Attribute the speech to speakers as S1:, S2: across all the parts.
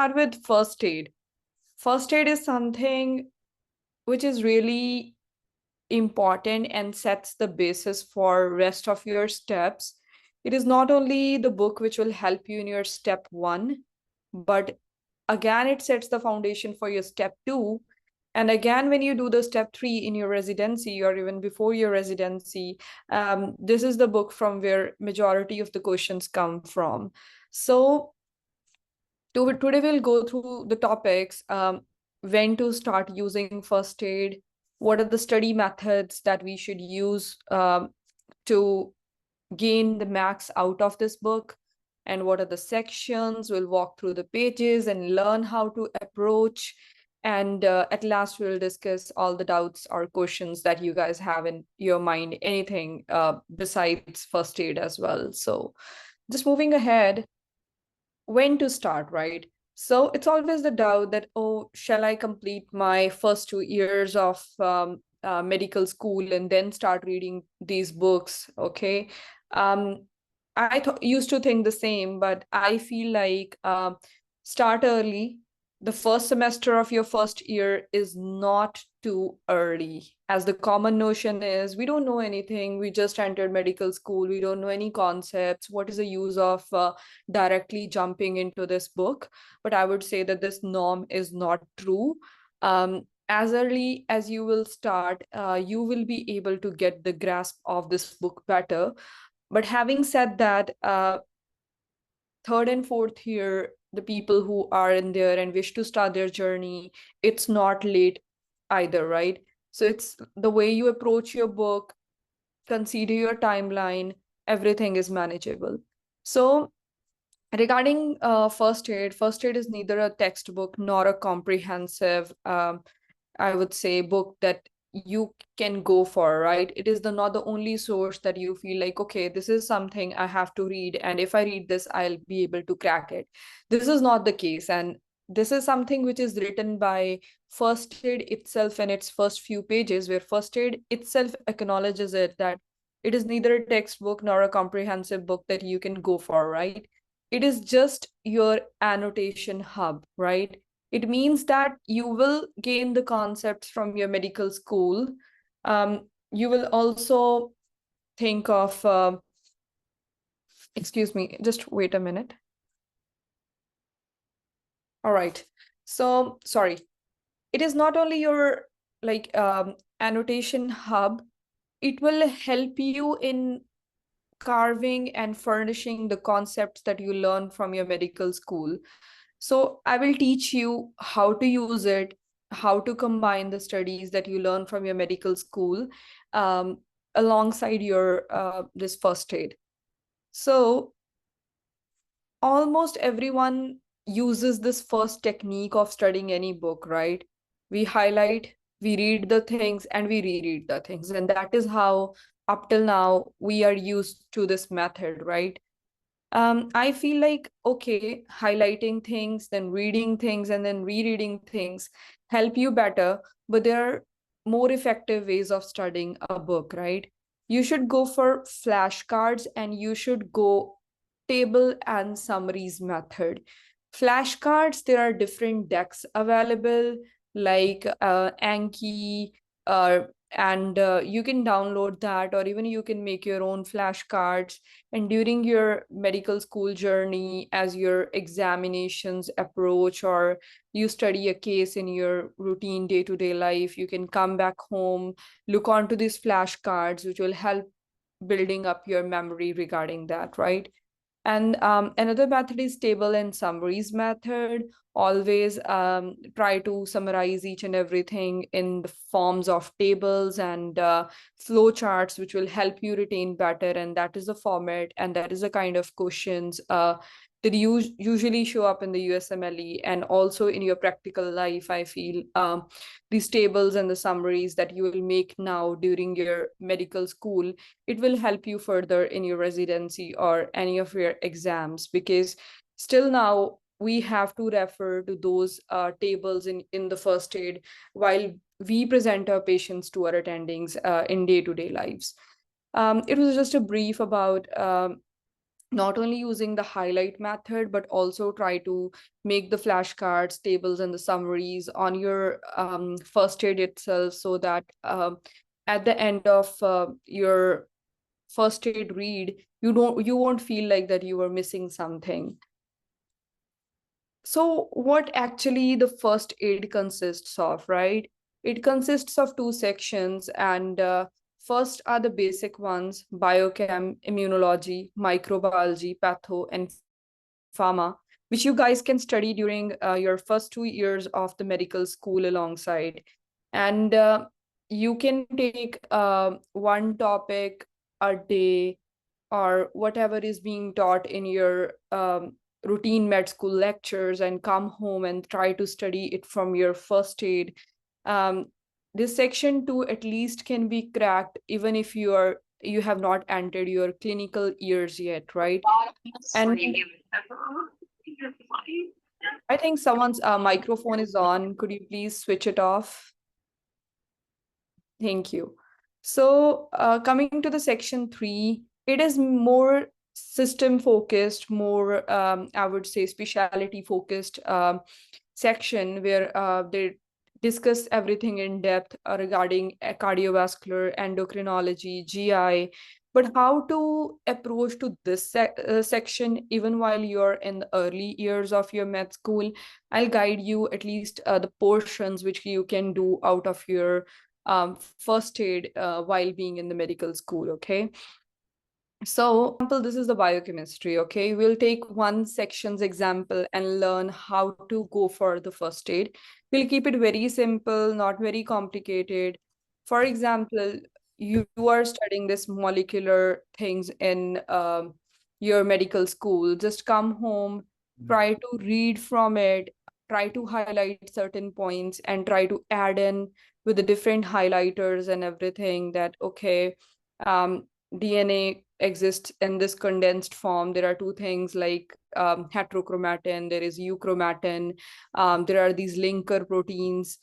S1: start with first aid. First aid is something which is really important and sets the basis for rest of your steps. It is not only the book which will help you in your step 1, but again, it sets the foundation for your step 2. And again, when you do the step 3 in your residency or even before your residency, this is the book from where majority of the questions come from. So today we'll go through the topics, when to start using first aid, what are the study methods that we should use to gain the max out of this book, and what are the sections. We'll walk through the pages and learn how to approach. And at last, we'll discuss all the doubts or questions that you guys have in your mind, anything besides first aid as well. So just moving ahead, when to start, right? So it's always the doubt that, oh, shall I complete my first 2 years of medical school and then start reading these books? Okay. I used to think the same, but I feel like start early. The first semester of your first year is not too early, as the common notion is we don't know anything. We just entered medical school. We don't know any concepts. What is the use of directly jumping into this book? But I would say that this norm is not true. As early as you will start, you will be able to get the grasp of this book better. But having said that, third and fourth year, the people who are in there and wish to start their journey, it's not late either, right? So it's the way you approach your book, consider your timeline, everything is manageable. So regarding first aid is neither a textbook nor a comprehensive, I would say, book that you can go for, right? It is not the only source that you feel like, okay, this is something I have to read, and if I read this, I'll be able to crack it. This is not the case, and this is something which is written by first aid itself in its first few pages, where first aid itself acknowledges it that it is neither a textbook nor a comprehensive book that you can go for, right? It is just your annotation hub, right? It means that you will gain the concepts from your medical school. You will also think of, excuse me, just wait a minute. All right. So, sorry. It is not only your annotation hub, it will help you in carving and furnishing the concepts that you learn from your medical school. So I will teach you how to use it, how to combine the studies that you learn from your medical school alongside your this first aid. So almost everyone uses this first technique of studying any book, right? We highlight, we read the things, and we reread the things. And that is how up till now we are used to this method, right? I feel like, okay, highlighting things, then reading things, and then rereading things help you better, but there are more effective ways of studying a book, right? You should go for flashcards, and you should go table and summaries method. Flashcards, there are different decks available, like Anki, and you can download that, or even you can make your own flashcards. And during your medical school journey, as your examinations approach, or you study a case in your routine day-to-day life, you can come back home, look onto these flashcards, which will help building up your memory regarding that, right? And another method is table and summaries method. Always try to summarize each and everything in the forms of tables and flow charts, which will help you retain better. And that is the format, and that is the kind of questions that usually show up in the USMLE and also in your practical life. I feel these tables and the summaries that you will make now during your medical school, it will help you further in your residency or any of your exams, because still now we have to refer to those tables in the first aid while we present our patients to our attendings in day-to-day lives. It was just a brief about not only using the highlight method, but also try to make the flashcards, tables, and the summaries on your first aid itself, so that at the end of your first aid read, you won't feel like that you were missing something. So what actually the first aid consists of, right? It consists of two sections, and first are the basic ones: biochem, immunology, microbiology, patho, and pharma, which you guys can study during your first 2 years of the medical school alongside. And you can take one topic a day, or whatever is being taught in your routine med school lectures, and come home and try to study it from your first aid. um, this section 2 at least can be cracked, even if you have not entered your clinical years yet, right? And I think someone's microphone is on. Could you please switch it off? Thank you. So, coming to the section 3, it is more system focused, more, I would say, specialty focused section, where they discuss everything in depth regarding cardiovascular, endocrinology, GI. But how to approach to this section, even while you're in the early years of your med school, I'll guide you at least the portions which you can do out of your first aid while being in the medical school, okay? So, this is the biochemistry, okay? We'll take one section's example and learn how to go for the first aid. We'll keep it very simple, not very complicated. For example, you are studying this molecular things in your medical school. Just come home, try to read from it, try to highlight certain points, and try to add in with the different highlighters and everything that, okay, DNA exists in this condensed form. There are two things like heterochromatin, there is euchromatin, there are these linker proteins.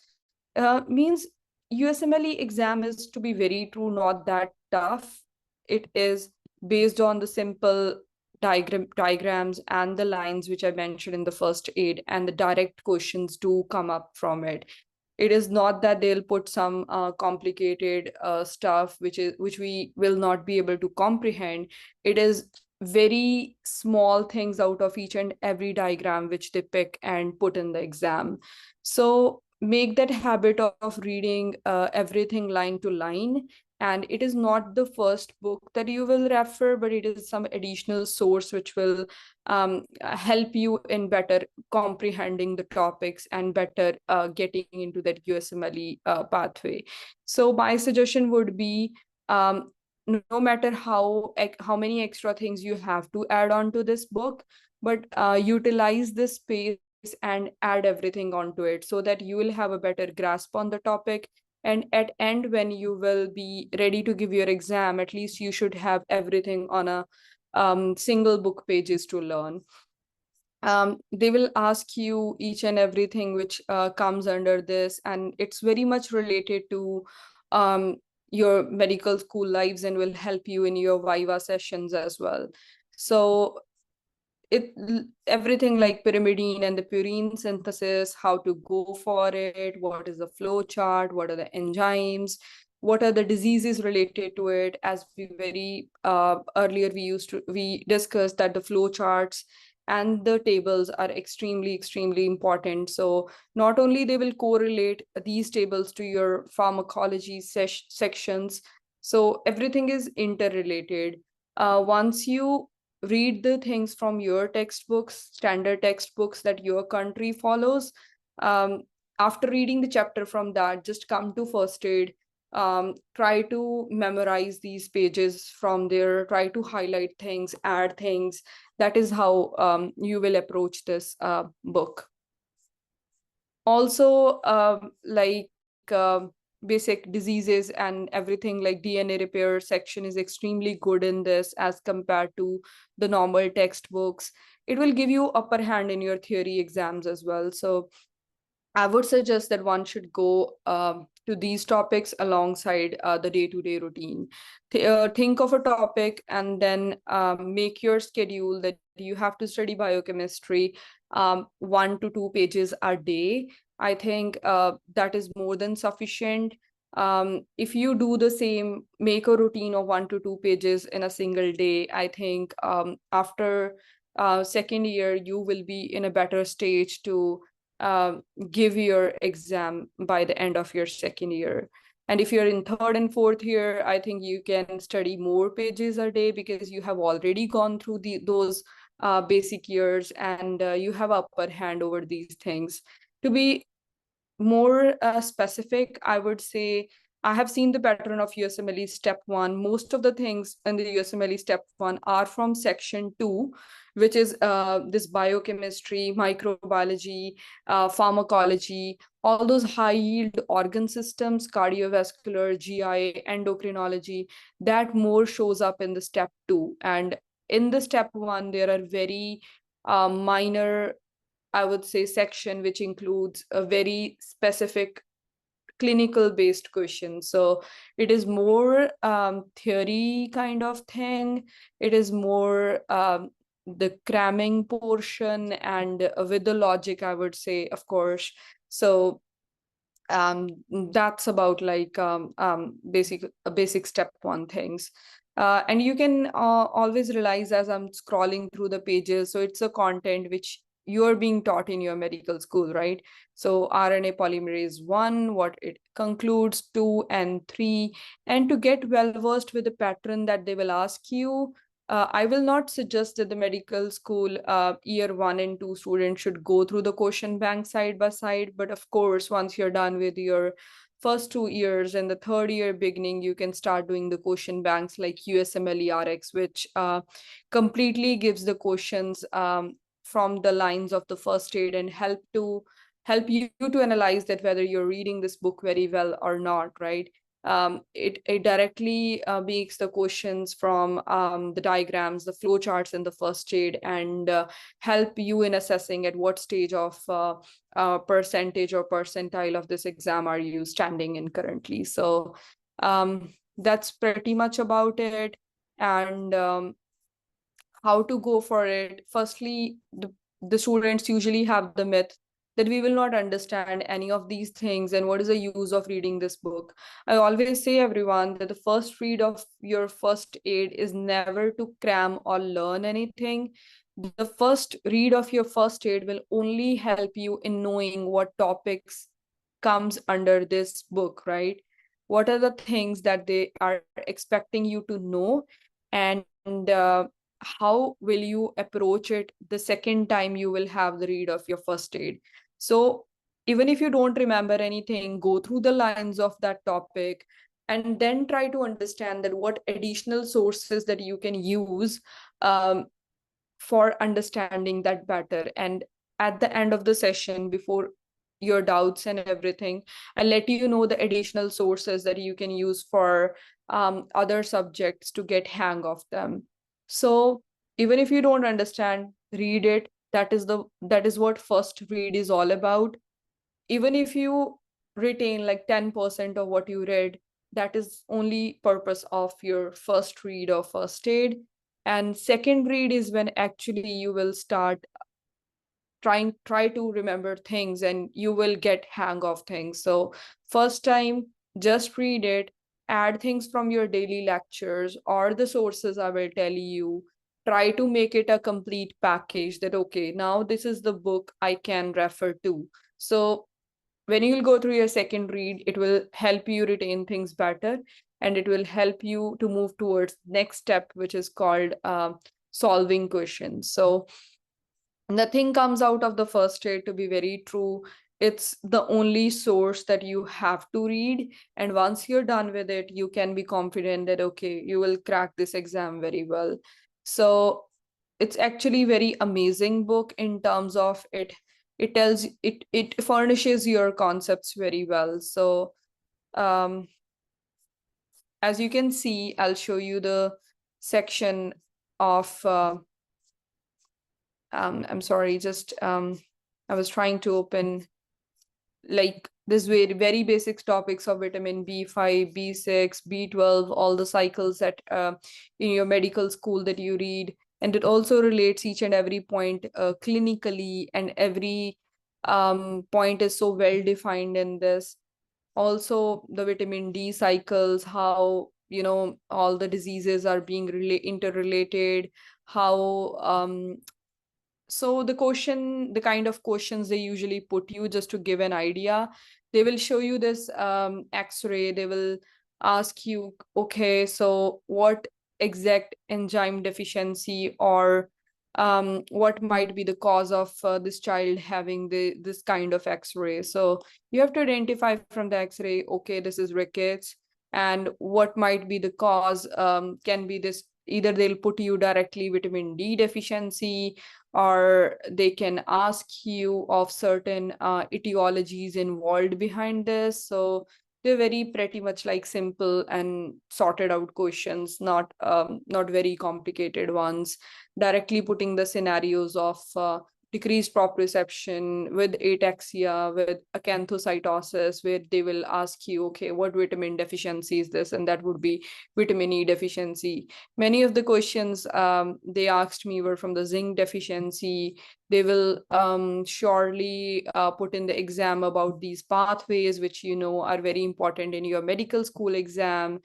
S1: Means USMLE exam is, to be very true, not that tough. It is based on the simple diagrams and the lines which I mentioned in the first aid, and the direct questions do come up from it. It is not that they'll put some complicated stuff which we will not be able to comprehend. It is very small things out of each and every diagram which they pick and put in the exam. So make that habit of reading everything line to line. And it is not the first book that you will refer, but it is some additional source which will help you in better comprehending the topics and better getting into that USMLE pathway. So my suggestion would be, no matter how many extra things you have to add on to this book, but utilize this space and add everything onto it, so that you will have a better grasp on the topic. And at end, when you will be ready to give your exam, at least you should have everything on a single book pages to learn. They will ask you each and everything which comes under this, and it's very much related to your medical school lives, and will help you in your viva sessions as well. So it everything like pyrimidine and the purine synthesis, how to go for it, what is the flow chart, what are the enzymes, what are the diseases related to it. As we very earlier we discussed that the flow charts and the tables are extremely important. So not only they will correlate these tables to your pharmacology sections, so everything is interrelated. Once you read the things from your textbooks, standard textbooks that your country follows, um, after reading the chapter from that, just come to first aid, try to memorize these pages from there, try to highlight things, add things. That is how you will approach this book. Also, like basic diseases and everything, like DNA repair section is extremely good in this as compared to the normal textbooks. It will give you upper hand in your theory exams as well. So I would suggest that one should go to these topics alongside the day-to-day routine. Think of a topic and then make your schedule that you have to study biochemistry 1 to 2 pages a day. I think that is more than sufficient. If you do the same, make a routine of 1 to 2 pages in a single day, I think after second year, you will be in a better stage to give your exam by the end of your second year. And if you're in third and fourth year, I think you can study more pages a day because you have already gone through those basic years, and you have upper hand over these things. To be more specific, I would say I have seen the pattern of USMLE Step 1. Most of the things in the USMLE Step 1 are from Section 2, which is this biochemistry, microbiology, pharmacology, all those high-yield organ systems, cardiovascular, GI, endocrinology, that more shows up in the Step 2. And in the Step 1, there are very minor, I would say, section which includes a very specific clinical based question. So it is more theory kind of thing. It is more the cramming portion and with the logic, I would say, of course. So that's about like basic step one things. And you can always realize as I'm scrolling through the pages, so it's a content which you're being taught in your medical school, right? So RNA polymerase 1, what it concludes, 2 and 3, and to get well versed with the pattern that they will ask you, I will not suggest that the medical school year 1 and 2 students should go through the question bank side by side. But of course, once you're done with your first 2 years and the third year beginning, you can start doing the question banks like USMLE which completely gives the questions from the lines of the first aid and help you to analyze that whether you're reading this book very well or not, right? It directly makes the questions from the diagrams, the flow charts in the first aid, and help you in assessing at what stage of percentage or percentile of this exam are you standing in currently. So that's pretty much about it. And how to go for it. Firstly, the students usually have the myth that we will not understand any of these things and what is the use of reading this book. I always say everyone that the first read of your first aid is never to cram or learn anything. The first read of your first aid will only help you in knowing what topics comes under this book, right? What are the things that they are expecting you to know, and how will you approach it the second time you will have the read of your first aid. So even if you don't remember anything, go through the lines of that topic and then try to understand that what additional sources that you can use for understanding that better. And at the end of the session, before your doubts and everything, I'll let you know the additional sources that you can use for other subjects to get hang of them. So even if you don't understand, read it. That is what first read is all about. Even if you retain like 10% of what you read, that is only purpose of your first read or first aid. And second read is when actually you will start try to remember things and you will get hang of things. So first time, just read it, add things from your daily lectures or the sources I will tell you. Try to make it a complete package that, okay, now this is the book I can refer to. So when you'll go through your second read, it will help you retain things better, and it will help you to move towards next step, which is called solving questions. So nothing comes out of the first aid, to be very true. It's the only source that you have to read. And once you're done with it, you can be confident that, okay, you will crack this exam very well. So it's actually very amazing book in terms of it furnishes your concepts very well. So as you can see, I'll show you the section of I'm sorry, just I was trying to open like This very basic topics of vitamin B5, B6, B12, all the cycles that in your medical school that you read. And it also relates each and every point clinically, and every point is so well defined in this. Also the vitamin D cycles, how all the diseases are being interrelated, how so the kind of questions they usually put you, just to give an idea, they will show you this x-ray. They will ask you, okay, so what exact enzyme deficiency, or what might be the cause of this child having this kind of x-ray. So you have to identify from the x-ray, okay, this is rickets, and what might be the cause. Can be this, either they'll put you directly vitamin D deficiency, or they can ask you of certain etiologies involved behind this. So they're very pretty much like simple and sorted out questions, not very complicated ones, directly putting the scenarios of decreased proprioception with ataxia, with acanthocytosis, where they will ask you, okay, what vitamin deficiency is this? And that would be vitamin E deficiency. Many of the questions they asked me were from the zinc deficiency. They will surely put in the exam about these pathways, which are very important in your medical school exam.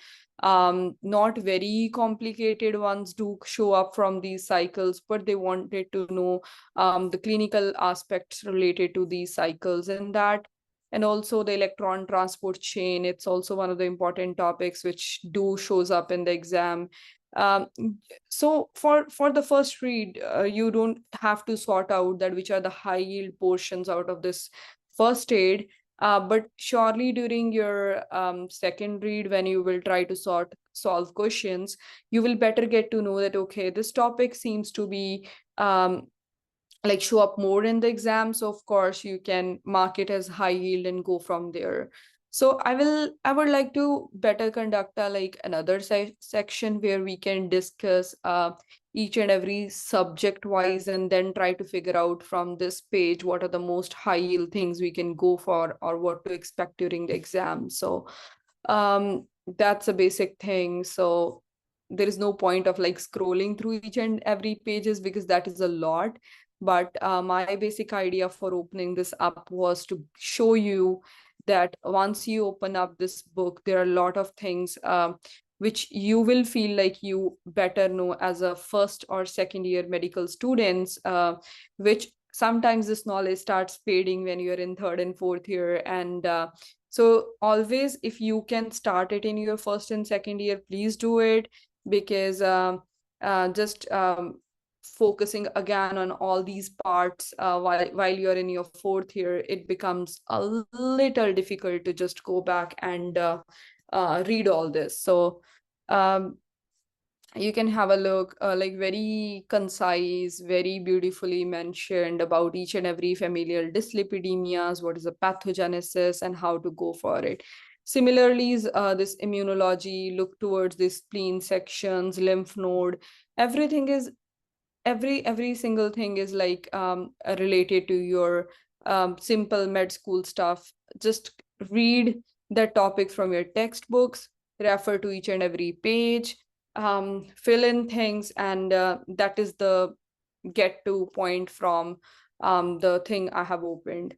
S1: Not very complicated ones do show up from these cycles, but they wanted to know the clinical aspects related to these cycles and that. And also the electron transport chain, it's also one of the important topics which do shows up in the exam. um, so for the first read, you don't have to sort out that which are the high yield portions out of this first aid. But surely during your second read, when you will try to solve questions, you will better get to know that, okay, this topic seems to be like show up more in the exam. So of course you can mark it as high yield and go from there. So I would like to better conduct a like another section where we can discuss each and every subject wise, and then try to figure out from this page what are the most high yield things we can go for, or what to expect during the exam. So that's a basic thing. So there is no point of like scrolling through each and every pages, because that is a lot. But my basic idea for opening this up was to show you that once you open up this book, there are a lot of things which you will feel like you better know as a first or second year medical students, which sometimes this knowledge starts fading when you're in third and fourth year. And so always, if you can start it in your first and second year, please do it, because just focusing again on all these parts while you're in your fourth year, it becomes a little difficult to just go back and read all this. So um, you can have a look, like very concise, very beautifully mentioned about each and every familial dyslipidemias, what is the pathogenesis and how to go for it. Similarly, this immunology, look towards the spleen sections, lymph node, everything is every single thing is like related to your simple med school stuff. Just read the topics from your textbooks, refer to each and every page, fill in things, and that is the get to point from the thing I have opened.